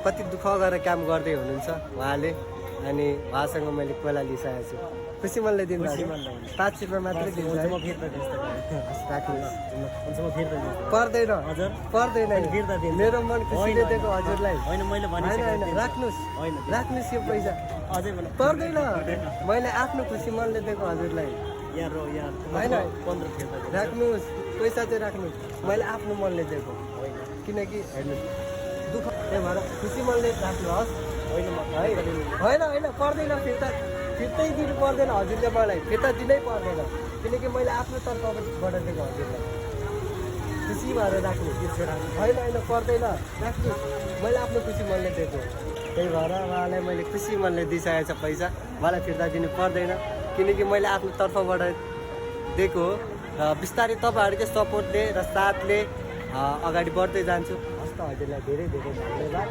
कति दुःख गरेर काम गर्दै हुनुहुन्छ उहाँले अनि उहाँसँग मैले कोला लिइसकेको छु खुसी मनले दिनु खुसी मनले। 5 रुपियाँ मात्रै दिन्छ है? म फिर्ता दिन्छु राख्नुहोस् हुन्छ म फिर्ता दिन्छु पर्दैन हजुर पर्दैन मैले फिर्ता दिन्छु। मेरो मन खुसीले दिएको हजुरलाई होइन मैले होइन होइन राख्नुहोस् होइन राख्नुहोस् यो पैसा अझै मलाई पर्दैन मैले आफ्नो खुसी मनले दिएको हजुरलाई यार रो यार होइन। 15 फिर्ता दिन्छु राख्नुहोस् पैसा चाहिँ राख्नुहोस् मैले आफ्नो मनले दिएको होइन किनकि हेर्नुहोस् दुःख त्यही भएर खुसी मनले राख्नुहोस् होइन म है होइन होइन पर्दैन फिर्तै दिनु पर्दैन हजुरले मलाई फिर्ता दिनै पर्दैन किनकि मैले आफ्नो तर्फबाट दिएको हजुरलाई खुसी भएर राख्नु होइन होइन पर्दैन राख्नु मैले आफ्नो खुसी मनले दिएको त्यही भएर उहाँलाई मैले खुसी मनले दिइसकेको छ पैसा मलाई फिर्ता दिनु पर्दैन किनकि मैले आफ्नो तर्फबाट दिएको हो र बिस्तारै तपाईँहरूकै सपोर्टले र साथले अगाडि बढ्दै जान्छु हस् त हजुरलाई धेरै धेरै धन्यवाद